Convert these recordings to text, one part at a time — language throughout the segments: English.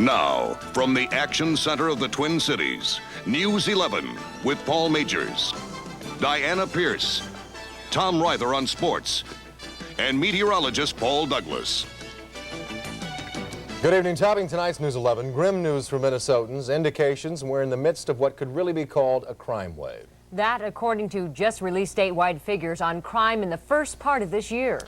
Now, from the action center of the Twin Cities, News 11 with Paul Majors, Diana Pierce, Tom Ryther on sports, and meteorologist Paul Douglas. Good evening. Topping tonight's News 11, grim news for Minnesotans, indications we're in the midst of what could really be called a crime wave. That according to just released statewide figures on crime in the first part of this year.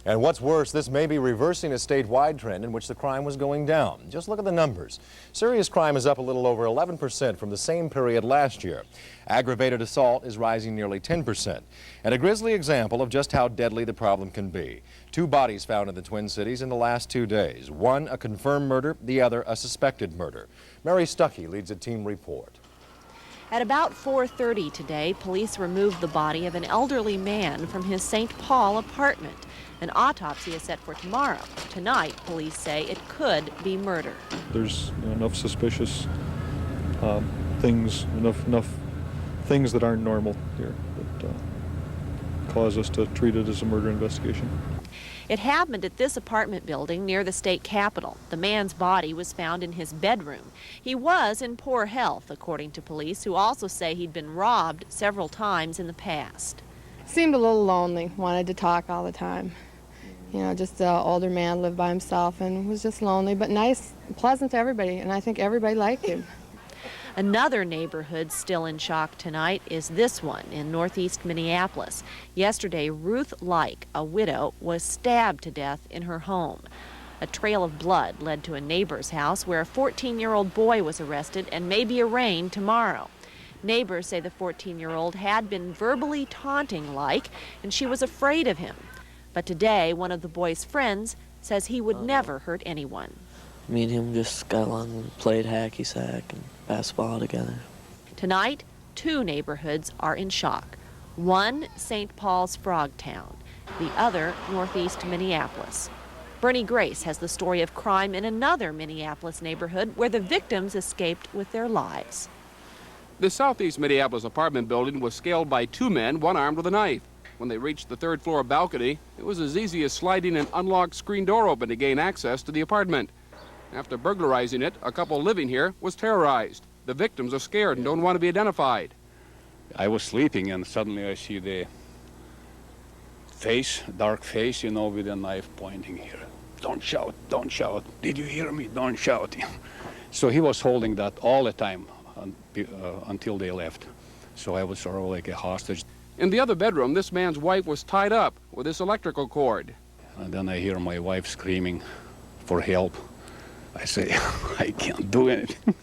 And what's worse, this may be reversing a statewide trend in which the crime was going down. Just look at the numbers. Serious crime is up a little over 11% from the same period last year. Aggravated assault is rising nearly 10%. And a grisly example of just how deadly the problem can be. 2 bodies found in the Twin Cities in the last 2 days. One a confirmed murder, the other a suspected murder. Mary Stuckey leads a team report. At about 4:30 today, police removed the body of an elderly man from his St. Paul apartment. An autopsy is set for tomorrow. Tonight, police say it could be murder. There's enough suspicious things, enough things that aren't normal here that cause us to treat it as a murder investigation. It happened at this apartment building near the state capitol. The man's body was found in his bedroom. He was in poor health, according to police, who also say he'd been robbed several times in the past. Seemed a little lonely, wanted to talk all the time. You know, just an older man, lived by himself and was just lonely, but nice, pleasant to everybody, and I think everybody liked him. Another neighborhood still in shock tonight is this one in northeast Minneapolis. Yesterday, Ruth Like, a widow, was stabbed to death in her home. A trail of blood led to a neighbor's house where a 14-year-old boy was arrested and may be arraigned tomorrow. Neighbors say the 14-year-old had been verbally taunting Like, and she was afraid of him. But today, one of the boy's friends says he would never hurt anyone. Me and him just got along and played hacky sack and basketball together. Tonight, 2 neighborhoods are in shock. One, St. Paul's Frogtown. The other, northeast Minneapolis. Bernie Grace has the story of crime in another Minneapolis neighborhood where the victims escaped with their lives. The southeast Minneapolis apartment building was scaled by 2 men, one armed with a knife. When they reached the 3rd floor balcony, it was as easy as sliding an unlocked screen door open to gain access to the apartment. After burglarizing it, a couple living here was terrorized. The victims are scared and don't want to be identified. I was sleeping and suddenly I see the face, dark face, with a knife pointing here. Don't shout, don't shout. Did you hear me? Don't shout. So he was holding that all the time until they left. So I was sort of like a hostage. In the other bedroom, this man's wife was tied up with this electrical cord. And then I hear my wife screaming for help. I say, I can't do anything.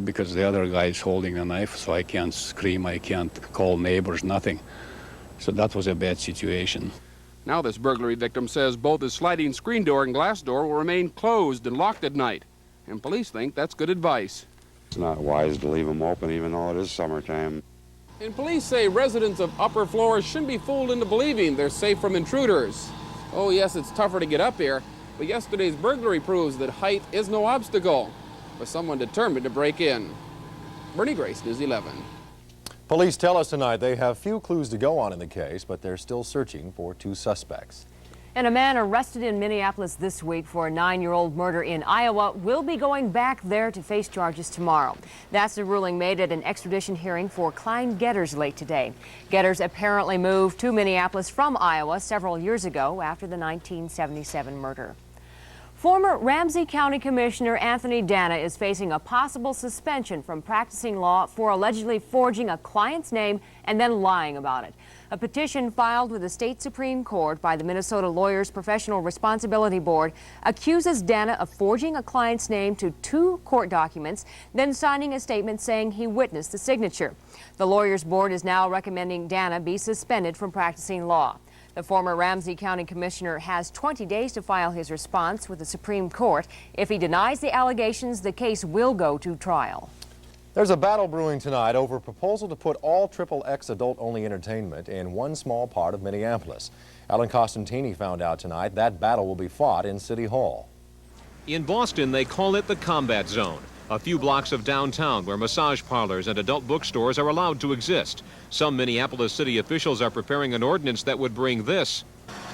Because the other guy is holding a knife, so I can't scream, I can't call neighbors, nothing. So that was a bad situation. Now this burglary victim says both his sliding screen door and glass door will remain closed and locked at night. And police think that's good advice. It's not wise to leave them open even though it is summertime. And police say residents of upper floors shouldn't be fooled into believing they're safe from intruders. Oh yes, it's tougher to get up here, but yesterday's burglary proves that height is no obstacle for someone determined to break in. Bernie Grace, News 11. Police tell us tonight they have few clues to go on in the case, but they're still searching for 2 suspects. And a man arrested in Minneapolis this week for a 9-year-old murder in Iowa will be going back there to face charges tomorrow. That's the ruling made at an extradition hearing for Klein Getters late today. Getters apparently moved to Minneapolis from Iowa several years ago after the 1977 murder. Former Ramsey County Commissioner Anthony Dana is facing a possible suspension from practicing law for allegedly forging a client's name and then lying about it. A petition filed with the state Supreme Court by the Minnesota Lawyers Professional Responsibility Board accuses Dana of forging a client's name to 2 court documents, then signing a statement saying he witnessed the signature. The Lawyers Board is now recommending Dana be suspended from practicing law. The former Ramsey County Commissioner has 20 days to file his response with the Supreme Court. If he denies the allegations, the case will go to trial. There's a battle brewing tonight over a proposal to put all XXX adult-only entertainment in one small part of Minneapolis. Alan Costantini found out tonight that battle will be fought in City Hall. In Boston, they call it the Combat Zone, a few blocks of downtown where massage parlors and adult bookstores are allowed to exist. Some Minneapolis city officials are preparing an ordinance that would bring this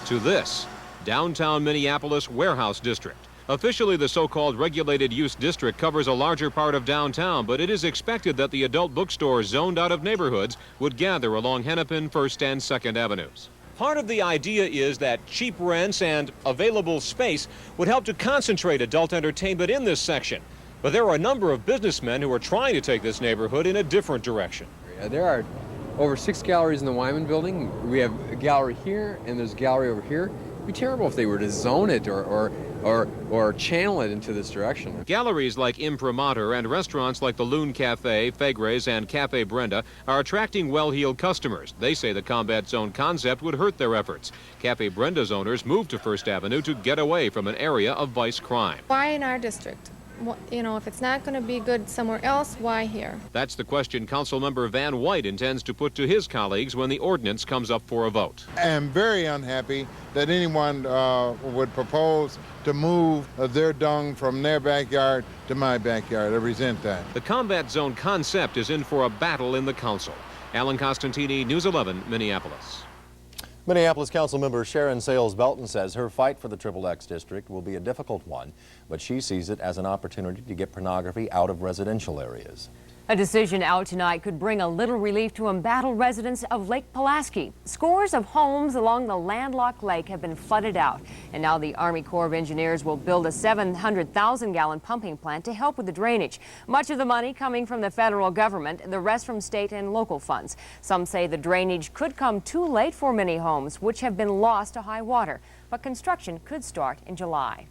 to this. Downtown Minneapolis Warehouse District. Officially, the so-called regulated use district covers a larger part of downtown, but it is expected that the adult bookstores zoned out of neighborhoods would gather along Hennepin, 1st and 2nd Avenues. Part of the idea is that cheap rents and available space would help to concentrate adult entertainment in this section. But there are a number of businessmen who are trying to take this neighborhood in a different direction. There are over 6 galleries in the Wyman building. We have a gallery here and there's a gallery over here. It'd be terrible if they were to zone it or channel it into this direction. Galleries like Imprimatur and restaurants like the Loon Cafe, Fegre's, and Cafe Brenda are attracting well-heeled customers. They say the combat zone concept would hurt their efforts. Cafe Brenda's owners moved to 1st Avenue to get away from an area of vice crime. Why in our district? You know, if it's not going to be good somewhere else, why here? That's the question Councilmember Van White intends to put to his colleagues when the ordinance comes up for a vote. I am very unhappy that anyone would propose to move their dung from their backyard to my backyard. I resent that. The combat zone concept is in for a battle in the council. Alan Costantini, News 11, Minneapolis. Minneapolis Councilmember Sharon Sales Belton says her fight for the XXX district will be a difficult one, but she sees it as an opportunity to get pornography out of residential areas. A decision out tonight could bring a little relief to embattled residents of Lake Pulaski. Scores of homes along the landlocked lake have been flooded out, and now the Army Corps of Engineers will build a 700,000-gallon pumping plant to help with the drainage. Much of the money coming from the federal government, the rest from state and local funds. Some say the drainage could come too late for many homes, which have been lost to high water, but construction could start in July.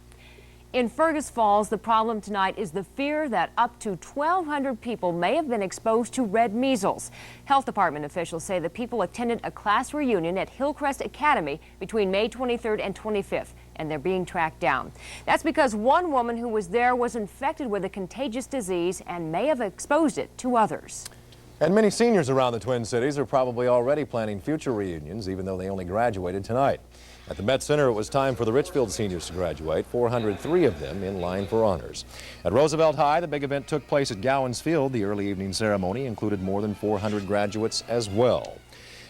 In Fergus Falls, the problem tonight is the fear that up to 1,200 people may have been exposed to red measles. Health Department officials say the people attended a class reunion at Hillcrest Academy between May 23rd and 25th, and they're being tracked down. That's because one woman who was there was infected with a contagious disease and may have exposed it to others. And many seniors around the Twin Cities are probably already planning future reunions, even though they only graduated tonight. At the Met Center, it was time for the Richfield seniors to graduate, 403 of them in line for honors. At Roosevelt High, the big event took place at Gowans Field. The early evening ceremony included more than 400 graduates as well.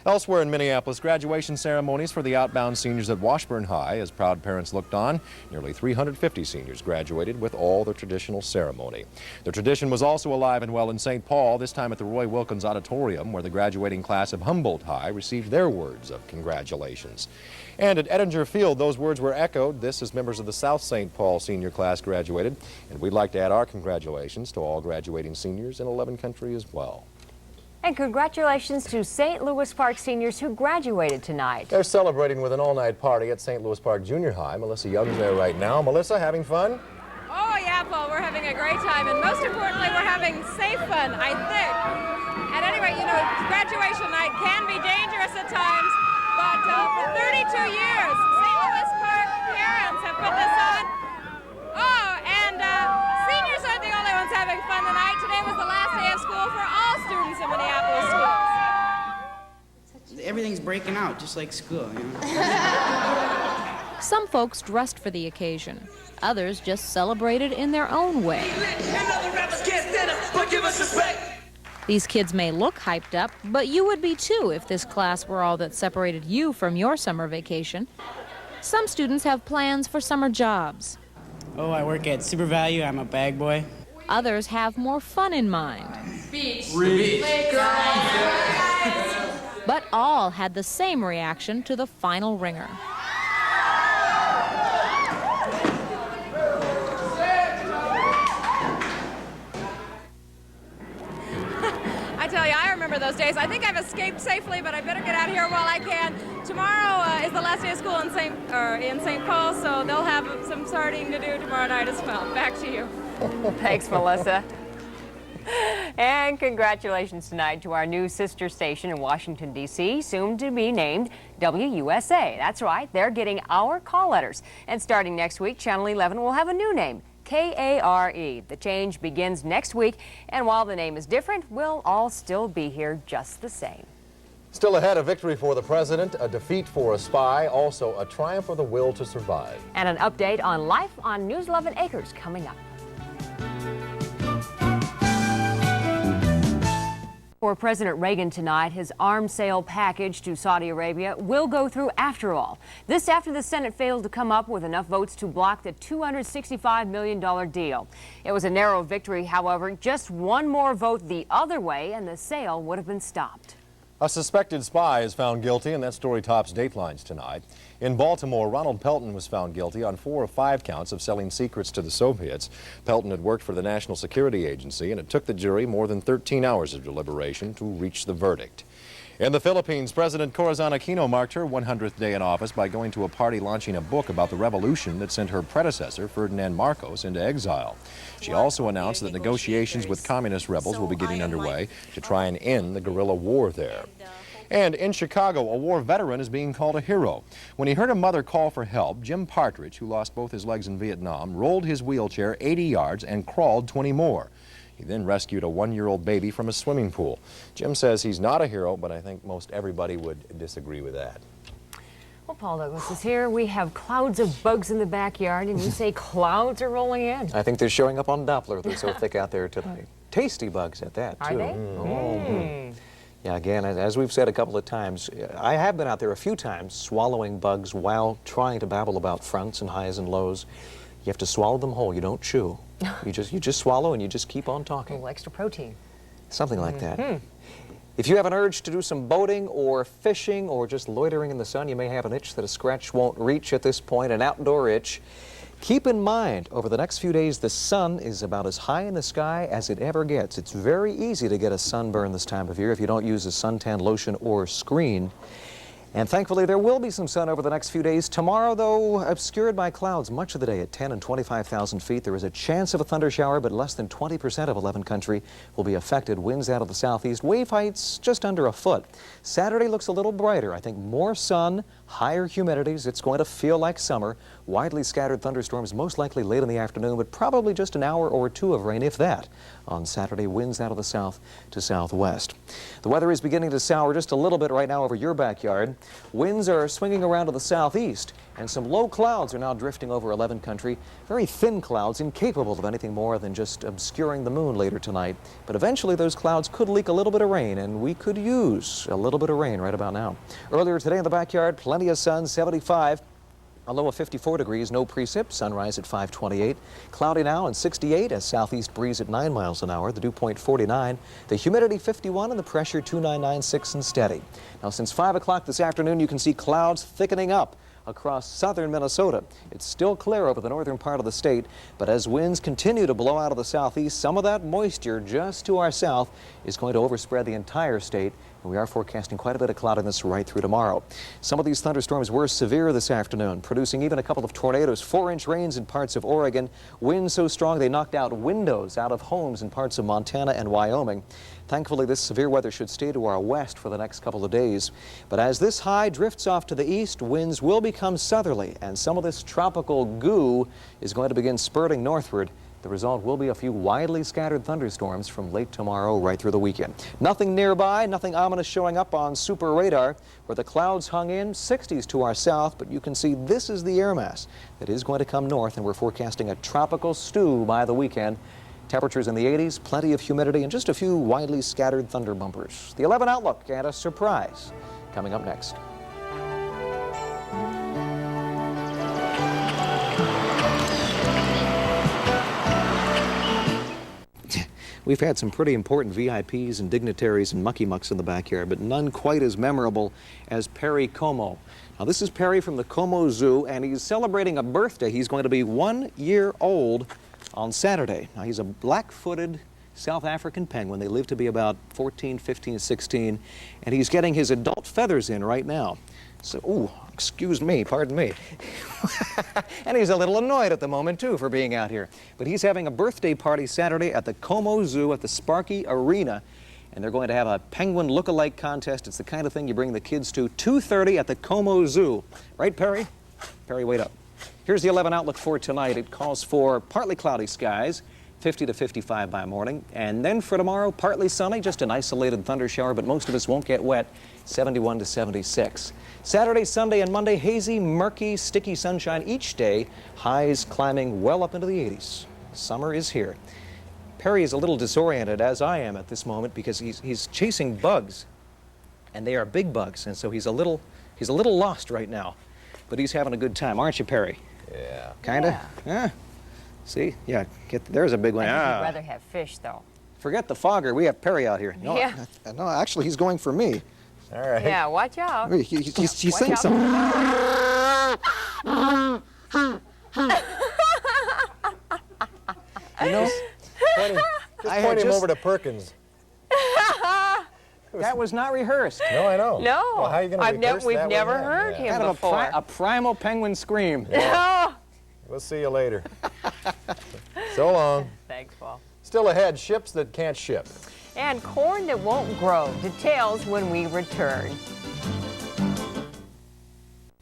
Elsewhere in Minneapolis, graduation ceremonies for the outbound seniors at Washburn High. As proud parents looked on, nearly 350 seniors graduated with all the traditional ceremony. The tradition was also alive and well in St. Paul, this time at the Roy Wilkins Auditorium, where the graduating class of Humboldt High received their words of congratulations. And at Ettinger Field, those words were echoed. This as members of the South St. Paul senior class graduated. And we'd like to add our congratulations to all graduating seniors in 11 countries as well. And congratulations to St. Louis Park seniors who graduated tonight. They're celebrating with an all-night party at St. Louis Park Junior High. Melissa Young's there right now. Melissa, having fun? Oh yeah, Paul, we're having a great time, and most importantly, we're having safe fun, I think. At any rate, you know, graduation night can be dangerous at times, but for 32 years, St. Louis Park parents have put this on. Oh, and seniors aren't the only ones having fun tonight. Today was the last day of school for all students in Minneapolis schools. Everything's breaking out, just like school, you know. Some folks dressed for the occasion. Others just celebrated in their own way. These kids may look hyped up, but you would be too if this class were all that separated you from your summer vacation. Some students have plans for summer jobs. Oh, I work at Super Value. I'm a bag boy. Others have more fun in mind. Beach. But all had the same reaction to the final ringer. I tell you, I remember those days. I think I've escaped safely, but I better get out of here while I can. Tomorrow is the last day of school in St. Paul, so they'll have some sorting to do tomorrow night as well. Back to you. Thanks, Melissa. And congratulations tonight to our new sister station in Washington, D.C., soon to be named WUSA. That's right, they're getting our call letters. And starting next week, Channel 11 will have a new name, KARE. The change begins next week, and while the name is different, we'll all still be here just the same. Still ahead, a victory for the president, a defeat for a spy, also a triumph for the will to survive. And an update on life on News 11 Acres coming up. For President Reagan tonight, his arms sale package to Saudi Arabia will go through after all. This after the Senate failed to come up with enough votes to block the $265 million deal. It was a narrow victory, however. Just one more vote the other way and the sale would have been stopped. A suspected spy is found guilty, and that story tops Datelines tonight. In Baltimore, Ronald Pelton was found guilty on 4 of 5 counts of selling secrets to the Soviets. Pelton had worked for the National Security Agency, and it took the jury more than 13 hours of deliberation to reach the verdict. In the Philippines, President Corazon Aquino marked her 100th day in office by going to a party launching a book about the revolution that sent her predecessor, Ferdinand Marcos, into exile. She also announced that negotiations with communist rebels will be getting underway to try and end the guerrilla war there. And in Chicago, a war veteran is being called a hero. When he heard a mother call for help, Jim Partridge, who lost both his legs in Vietnam, rolled his wheelchair 80 yards and crawled 20 more. He then rescued a 1-year-old baby from a swimming pool. Jim says he's not a hero, but I think most everybody would disagree with that. Well, Paul Douglas is here. We have clouds of bugs in the backyard, and you say clouds are rolling in. I think they're showing up on Doppler. They're so thick out there tonight. Tasty bugs at that, too. Are they? Oh. Yeah, again, as we've said a couple of times, I have been out there a few times swallowing bugs while trying to babble about fronts and highs and lows. You have to swallow them whole. You don't chew. You just swallow and you just keep on talking. A little extra protein. Something like that. If you have an urge to do some boating or fishing or just loitering in the sun, you may have an itch that a scratch won't reach at this point, an outdoor itch. Keep in mind, over the next few days, the sun is about as high in the sky as it ever gets. It's very easy to get a sunburn this time of year if you don't use a suntan lotion or screen. And thankfully, there will be some sun over the next few days. Tomorrow, though, obscured by clouds much of the day at 10 and 25,000 feet. There is a chance of a thunder shower, but less than 20% of 11 country will be affected. Winds out of the southeast, wave heights just under a foot. Saturday looks a little brighter. I think more sun, higher humidities. It's going to feel like summer. Widely scattered thunderstorms, most likely late in the afternoon, but probably just an hour or two of rain, if that. On Saturday, winds out of the south to southwest. The weather is beginning to sour just a little bit right now over your backyard. Winds are swinging around to the southeast, and some low clouds are now drifting over 11 country. Very thin clouds, incapable of anything more than just obscuring the moon later tonight. But eventually those clouds could leak a little bit of rain, and we could use a little bit of rain right about now. Earlier today in the backyard, plenty of sun, 75. A low of 54 degrees, no precip, sunrise at 5:28. Cloudy now and 68, a southeast breeze at 9 miles an hour, the dew point 49, the humidity 51, and the pressure 2996 and steady. Now, since 5 o'clock this afternoon, you can see clouds thickening up across southern Minnesota. It's still clear over the northern part of the state, but as winds continue to blow out of the southeast, some of that moisture just to our south is going to overspread the entire state. We are forecasting quite a bit of cloudiness right through tomorrow. Some of these thunderstorms were severe this afternoon, producing even a couple of tornadoes, 4-inch rains in parts of Oregon. Winds so strong they knocked out windows out of homes in parts of Montana and Wyoming. Thankfully, this severe weather should stay to our west for the next couple of days. But as this high drifts off to the east, winds will become southerly, and some of this tropical goo is going to begin spurting northward. The result will be a few widely scattered thunderstorms from late tomorrow right through the weekend. Nothing nearby, nothing ominous showing up on super radar where the clouds hung in, 60s to our south, but you can see this is the air mass that is going to come north, and we're forecasting a tropical stew by the weekend. Temperatures in the 80s, plenty of humidity, and just a few widely scattered thunder bumpers. The 11 outlook and a surprise coming up next. We've had some pretty important VIPs and dignitaries and mucky mucks in the backyard, but none quite as memorable as Perry Como. Now, this is Perry from the Como Zoo, and he's celebrating a birthday. He's going to be 1 year old on Saturday. Now, he's a black-footed South African penguin. They live to be about 14, 15, 16, and he's getting his adult feathers in right now. So, ooh, excuse me, pardon me. And he's a little annoyed at the moment, too, for being out here. But he's having a birthday party Saturday at the Como Zoo at the Sparky Arena. And they're going to have a penguin look-alike contest. It's the kind of thing you bring the kids to. 2:30 at the Como Zoo. Right, Perry? Perry, wait up. Here's the 11 outlook for tonight. It calls for partly cloudy skies, 50 to 55 by morning. And then for tomorrow, partly sunny, just an isolated thunder shower, but most of us won't get wet, 71 to 76. Saturday, Sunday, and Monday, hazy, murky, sticky sunshine each day, highs climbing well up into the 80s. Summer is here. Perry is a little disoriented, as I am at this moment, because he's chasing bugs, and they are big bugs, and so he's a little lost right now. But he's having a good time, aren't you, Perry? Yeah. Kinda? Yeah. See? Yeah, there's a big one. I think he'd rather have fish, though. Forget the fogger, we have Perry out here. No, Yeah. No, actually, he's going for me. All right. Yeah, watch out. He thinks so. You know, Just point him over to Perkins. That was not rehearsed. No, I know. No. Well, how are you going to rehearse we've that never with him? heard him Kind of before. a primal penguin scream. Yeah. We'll see you later. So long. Thanks, Paul. Still ahead, ships that can't ship. And corn that won't grow. Details when we return.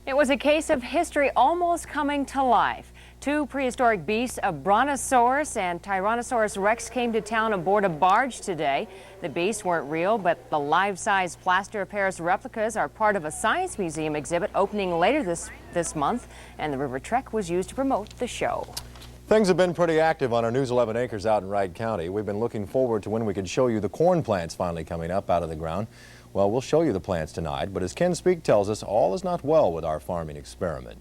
It was a case of history almost coming to life. Two prehistoric beasts, a brontosaurus and Tyrannosaurus rex, came to town aboard a barge today. The beasts weren't real, but the life-size plaster of Paris replicas are part of a science museum exhibit opening later this month, and the river trek was used to promote the show. Things have been pretty active on our News 11 acres out in Wright County. We've been looking forward to when we could show you the corn plants finally coming up out of the ground. Well, we'll show you the plants tonight, but as Ken Speak tells us, all is not well with our farming experiment.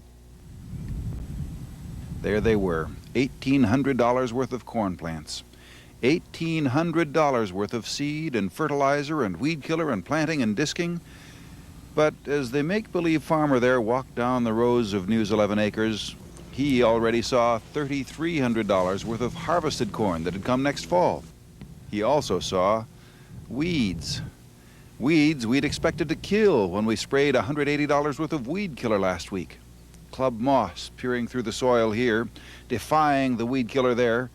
There they were, $1,800 worth of corn plants, $1,800 worth of seed and fertilizer and weed killer and planting and disking. But as the make-believe farmer there walked down the rows of News 11 acres, he already saw $3,300 worth of harvested corn that had come next fall. He also saw weeds. Weeds we'd expected to kill when we sprayed $180 worth of weed killer last week. Club moss peering through the soil here, defying the weed killer there,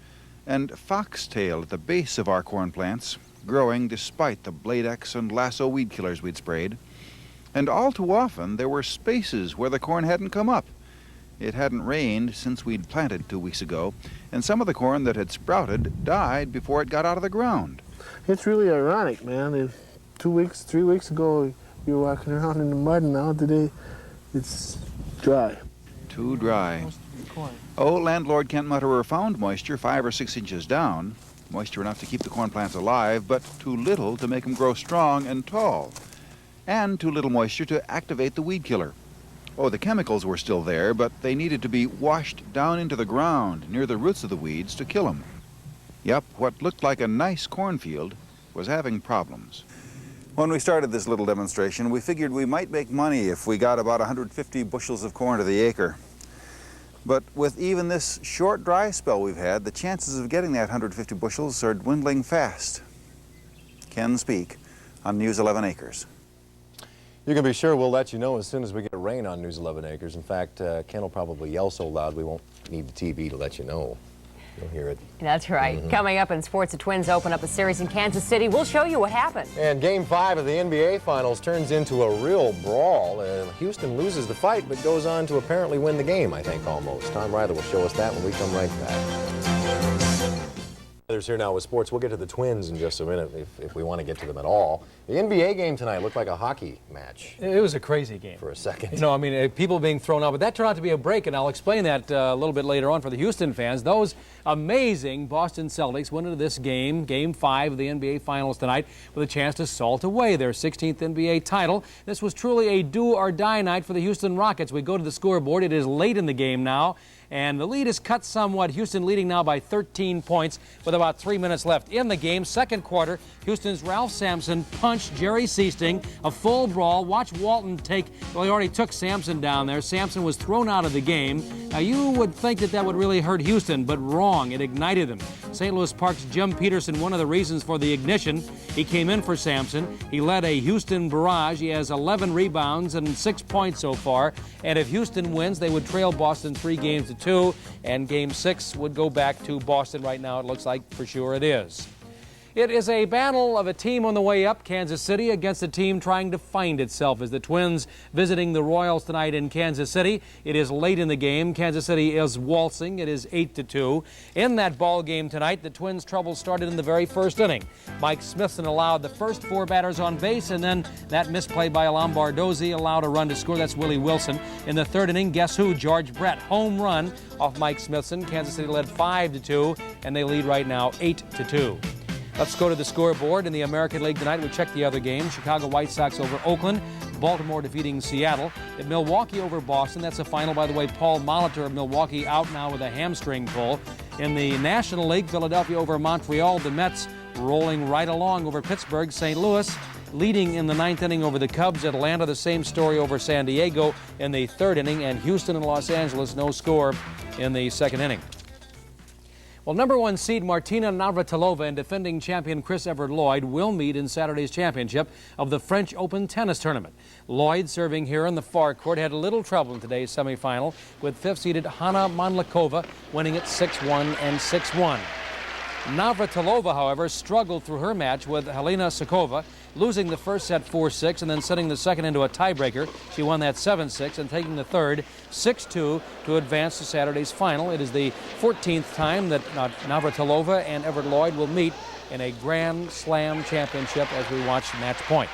and foxtail at the base of our corn plants, growing despite the Blade X and Lasso weed killers we'd sprayed. And all too often there were spaces where the corn hadn't come up. It hadn't rained since we'd planted 2 weeks ago, and some of the corn that had sprouted died before it got out of the ground. It's really ironic, man. 2 weeks, 3 weeks ago, you were walking around in the mud, and now today it's dry. Too dry. Oh, landlord Kent Mutterer found moisture 5 or 6 inches down, moisture enough to keep the corn plants alive, but too little to make them grow strong and tall, and too little moisture to activate the weed killer. Oh, the chemicals were still there, but they needed to be washed down into the ground near the roots of the weeds to kill them. Yep, what looked like a nice cornfield was having problems. When we started this little demonstration, we figured we might make money if we got about 150 bushels of corn to the acre. But with even this short dry spell we've had, the chances of getting that 150 bushels are dwindling fast. Ken Speak on News 11 Acres. You can be sure we'll let you know as soon as we get rain on News 11 Acres. In fact, Ken will probably yell so loud we won't need the TV to let you know. You'll hear it. That's right. Coming up in sports, the Twins open up a series in Kansas City. We'll show you what happened. And Game 5 of the NBA Finals turns into a real brawl. Houston loses the fight, but goes on to apparently win the game, I think, almost. Tom Ryther will show us that when we come right back. Others here now with sports. We'll get to the Twins in just a minute if we want to get to them at all. The NBA game tonight looked like a hockey match. It was a crazy game. For a second. You know, I mean, people being thrown out, but that turned out to be a break, and I'll explain that a little bit later on for the Houston fans. Those amazing Boston Celtics went into this game, Game 5 of the NBA Finals tonight, with a chance to salt away their 16th NBA title. This was truly a do-or-die night for the Houston Rockets. We go to the scoreboard. It is late in the game now, and the lead is cut somewhat. Houston leading now by 13 points with about 3 minutes left in the game. Second quarter, Houston's Ralph Sampson punched Jerry Seasting, a full brawl. Watch Walton take, well, he already took Sampson down there. Sampson was thrown out of the game. Now, you would think that would really hurt Houston, but wrong. It ignited them. St. Louis Park's Jim Peterson, one of the reasons for the ignition. He came in for Sampson. He led a Houston barrage. He has 11 rebounds and 6 points so far. And if Houston wins, they would trail Boston 3-2, and Game 6 would go back to Boston. Right now, it looks like for sure it is. It is a battle of a team on the way up, Kansas City, against a team trying to find itself as the Twins visiting the Royals tonight in Kansas City. It is late in the game. Kansas City is waltzing. It is 8-2. In that ball game tonight, the Twins' trouble started in the very first inning. Mike Smithson allowed the first 4 batters on base, and then that misplay by Lombardozzi allowed a run to score. That's Willie Wilson. In the third inning, guess who? George Brett. Home run off Mike Smithson. Kansas City led 5-2, and they lead right now 8-2. Let's go to the scoreboard in the American League tonight. We check the other games. Chicago White Sox over Oakland. Baltimore defeating Seattle. At Milwaukee over Boston. That's the final, by the way. Paul Molitor of Milwaukee out now with a hamstring pull. In the National League, Philadelphia over Montreal. The Mets rolling right along over Pittsburgh. St. Louis leading in the 9th inning over the Cubs. Atlanta, the same story over San Diego in the 3rd inning. And Houston and Los Angeles, no score in the 2nd inning. Well, number 1 seed Martina Navratilova and defending champion Chris Evert Lloyd will meet in Saturday's championship of the French Open tennis tournament. Lloyd, serving here on the far court, had a little trouble in today's semifinal with 5th-seeded Hanna Mandlikova winning it 6-1 and 6-1. Navratilova, however, struggled through her match with Helena Sukova, losing the first set 4-6 and then setting the second into a tiebreaker. She won that 7-6 and taking the third 6-2 to advance to Saturday's final. It is the 14th time that Navratilova and Evert Lloyd will meet in a Grand Slam championship as we watch match point.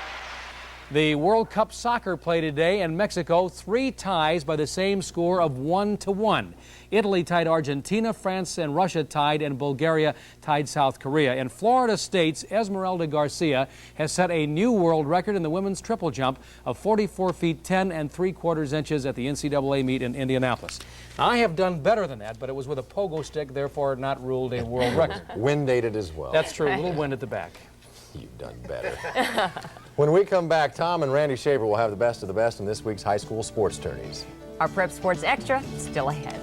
The World Cup soccer play today in Mexico, 3 ties by the same score of 1-1. Italy tied Argentina, France and Russia tied, and Bulgaria tied South Korea. In Florida State's Esmeralda Garcia has set a new world record in the women's triple jump of 44 feet 10 3/4 inches at the NCAA meet in Indianapolis. Now, I have done better than that, but it was with a pogo stick, therefore not ruled a world record. Wind aided as well. That's true, a little wind at the back. You've done better. When we come back, Tom and Randy Shaver will have the best of the best in this week's high school sports tourneys. Our Prep Sports Extra still ahead.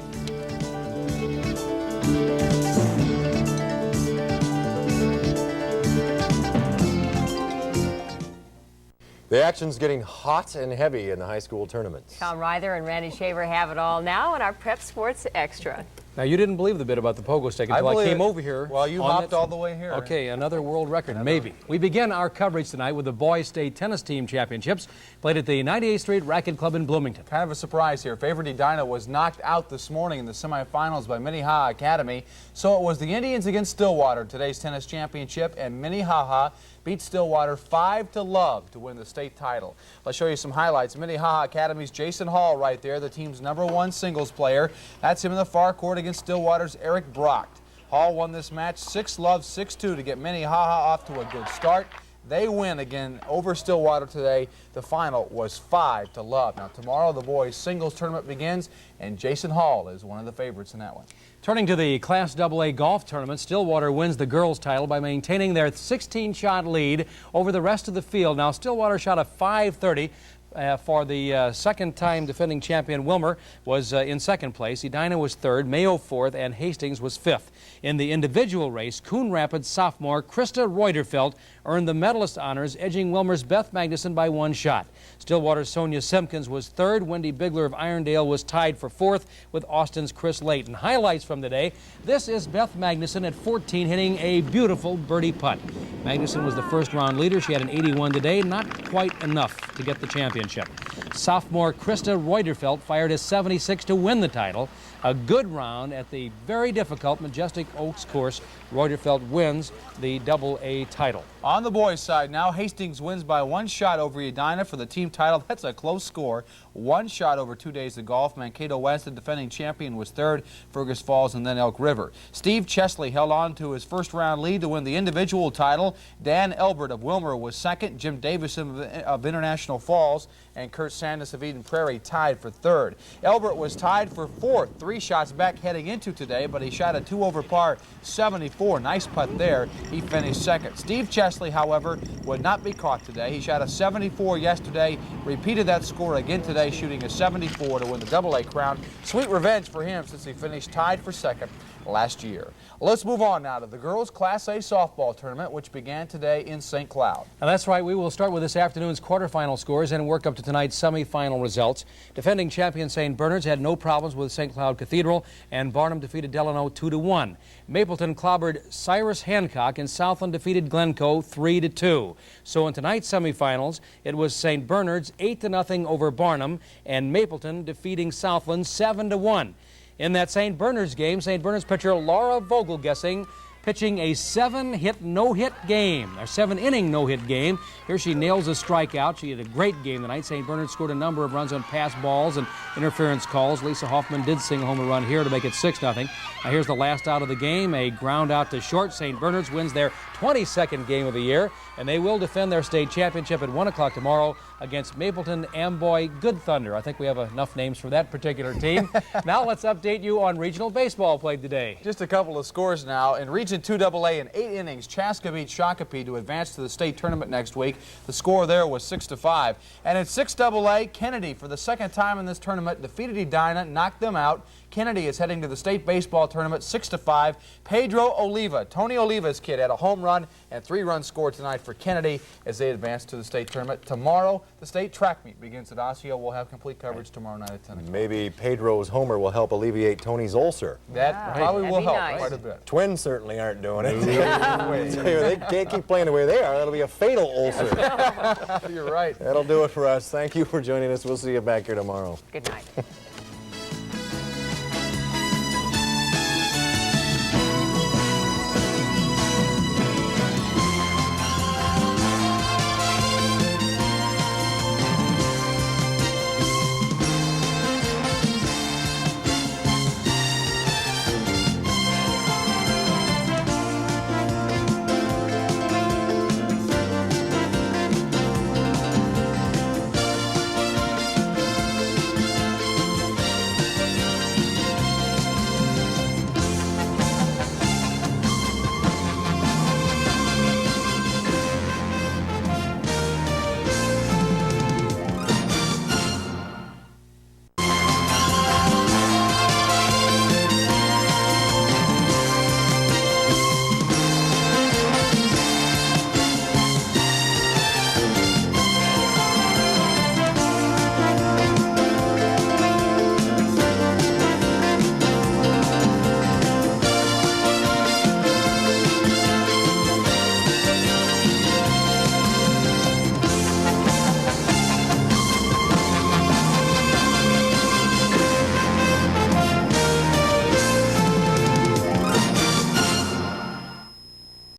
The action's getting hot and heavy in the high school tournaments. Tom Ryther and Randy Shaver have it all now in our Prep Sports Extra. Now, you didn't believe the bit about the pogo stick until I came over here. Well, you hopped all the way here. Okay, another world record, maybe. We begin our coverage tonight with the Boys State Tennis Team Championships played at the 98th Street Racket Club in Bloomington. Kind of a surprise here. Favorite Edina was knocked out this morning in the semifinals by Minnehaha Academy. So it was the Indians against Stillwater, today's tennis championship, and Minnehaha beat Stillwater 5-0 to win the state title. Let's show you some highlights. Minnehaha Academy's Jason Hall right there, the team's #1 singles player. That's him in the far court against Stillwater's Eric Brocht. Hall won this match 6-love, 6-2 to get Minnehaha off to a good start. They win again over Stillwater today. The final was 5-0. Now tomorrow the boys singles tournament begins, and Jason Hall is one of the favorites in that one. Turning to the Class AA golf tournament, Stillwater wins the girls' title by maintaining their 16-shot lead over the rest of the field. Now, Stillwater shot a .530 for the second-time defending champion. Wilmer was in second place. Edina was third, Mayo fourth, and Hastings was fifth. In the individual race, Coon Rapids sophomore Krista Reuterfeld earned the medalist honors, edging Wilmer's Beth Magnuson by 1 shot. Stillwater's Sonia Simpkins was third. Wendy Bigler of Irondale was tied for fourth with Austin's Chris Layton. Highlights from the day. This is Beth Magnuson at 14 hitting a beautiful birdie putt. Magnuson was the first round leader. She had an 81 today, not quite enough to get the championship. Sophomore Krista Reuterfeld fired a 76 to win the title. A good round at the very difficult Majestic Oaks course. Reuterfeld wins the AA title. On the boys' side now, Hastings wins by 1 shot over Edina for the team title. That's a close score. 1 shot over 2 days of golf. Mankato West, the defending champion, was third. Fergus Falls and then Elk River. Steve Chesley held on to his first round lead to win the individual title. Dan Elbert of Wilmer was second. Jim Davison of International Falls and Kurt Sandus of Eden Prairie tied for third. Elbert was tied for fourth, 3 shots back heading into today, but he shot a 2 over par 74. Nice putt there. He finished second. Steve Chesley Presley, however, would not be caught today. He shot a 74 yesterday, repeated that score again today, shooting a 74 to win the AA crown. Sweet revenge for him since he finished tied for second last year. Let's move on now to the girls' Class A softball tournament, which began today in St. Cloud. Now that's right. We will start with this afternoon's quarterfinal scores and work up to tonight's semifinal results. Defending champion St. Bernard's had no problems with St. Cloud Cathedral, and Barnum defeated Delano 2-1. Mapleton clobbered Cyrus Hancock, and Southland defeated Glencoe 3-2. So in tonight's semifinals, it was St. Bernard's 8-0 over Barnum, and Mapleton defeating Southland 7-1. In that St. Bernard's game, St. Bernard's pitcher Laura Vogelgessing pitching a 7-hit no-hit game, a 7-inning no-hit game. Here she nails a strikeout. She had a great game tonight. St. Bernard scored a number of runs on pass balls and interference calls. Lisa Hoffman did sing home a run here to make it 6-0. Now here's the last out of the game, a ground out to short. St. Bernard's wins their 22nd game of the year, and they will defend their state championship at 1 o'clock tomorrow against Mapleton Amboy Good Thunder. I think we have enough names for that particular team. Now let's update you on regional baseball played today. Just a couple of scores now. In Region 2AA, in 8 innings, Chaska beat Shakopee to advance to the state tournament next week. The score there was 6-5. And in 6AA, Kennedy, for the second time in this tournament, defeated Edina, knocked them out. Kennedy is heading to the state baseball tournament 6-5. Pedro Oliva, Tony Oliva's kid, had a home run and 3-run score tonight for Kennedy as they advance to the state tournament. Tomorrow, the state track meet begins at Osseo. We'll have complete coverage tomorrow night at 10 o'clock. Maybe Pedro's homer will help alleviate Tony's ulcer. That probably will help quite a bit. Twins certainly aren't doing it. They can't keep playing the way they are. That'll be a fatal ulcer. You're right. That'll do it for us. Thank you for joining us. We'll see you back here tomorrow. Good night.